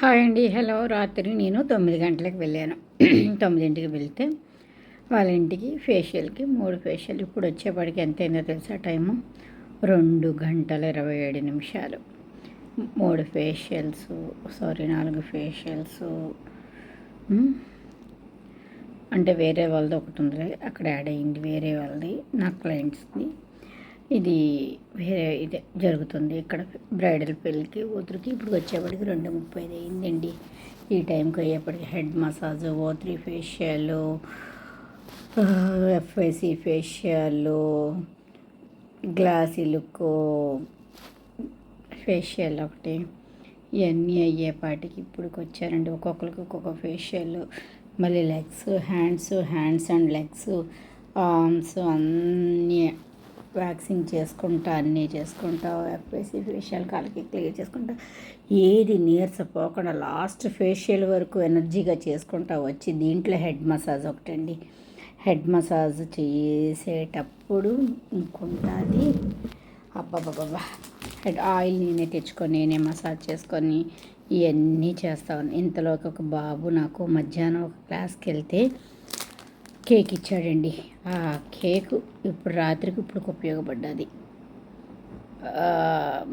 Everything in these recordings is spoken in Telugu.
హాయ్ అండి. హలో. రాత్రి నేను 9 గంటలకు వెళ్ళాను. 9ంటికి వెళ్తే వాళ్ళ ఇంటికి ఫేషియల్‌కి 3 ఫేషియల్. ఇప్పుడు వచ్చేప్పటికి ఎంతైందో తెలుసా టైము? 2 గంటల 27 నిమిషాలు. 3 ఫేషియల్స్, 4 ఫేషియల్సు. అంటే వేరే వాళ్ళది ఒకటి ఉంది, అక్కడ యాడ్ అయ్యింది వేరే వాళ్ళది, నా క్లయింట్స్ది. ఇది వేరే ఇదే జరుగుతుంది ఇక్కడ బ్రైడల్ పెళ్ళికి కూతురికి. ఇప్పుడు వచ్చేప్పటికి 2:35 అయిందండి. ఈ టైంకి అయ్యేప్పటికి head massage, O3 facial, FIC facial, glossy look facial ఒకటి, ఇవన్నీ అయ్యేపాటికి ఇప్పుడుకి వచ్చారండి. ఒక్కొక్కరికి ఒక్కొక్క ఫేషియల్, మళ్ళీ legs, hands and legs, arms అన్నీ వ్యాక్సింగ్ చేసుకుంటా, అన్నీ చేసుకుంటా, FIC ఫేషియల్ కాళ్ళకి క్లియర్ చేసుకుంటా, ఏది నీరసపోకుండా లాస్ట్ ఫేషియల్ వరకు ఎనర్జీగా చేసుకుంటా వచ్చి దీంట్లో హెడ్ మసాజ్ ఒకటండి. హెడ్ మసాజ్ చేసేటప్పుడు ఇంకుంటుంది. అబ్బాబ్బాబ్బా, హెడ్ ఆయిల్ నేనే తెచ్చుకొని నేనే మసాజ్ చేసుకొని ఇవన్నీ చేస్తాను. ఇంతలోకి ఒక బాబు నాకు మధ్యాహ్నం ఒక క్లాస్కి వెళ్తే కేక్ ఇచ్చాడండి. ఆ కేకు ఇప్పుడు రాత్రికి ఇప్పుడు ఉపయోగపడ్డది.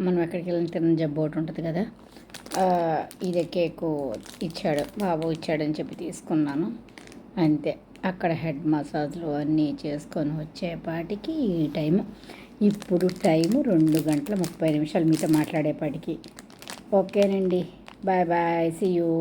మనం ఎక్కడికి వెళ్ళిన తిన్న జబ్బు ఒకటి ఉంటుంది కదా, ఇదే కేకు ఇచ్చాడు బాబు, ఇచ్చాడని చెప్పి తీసుకున్నాను అంతే. అక్కడ హెడ్ మసాజ్లు అన్నీ చేసుకొని వచ్చేపాటికి ఈ టైము, ఇప్పుడు టైము 2 గంటల 30 నిమిషాలు మీతో మాట్లాడేపాటికి. ఓకేనండి, బాయ్ బాయ్, సీ యూ.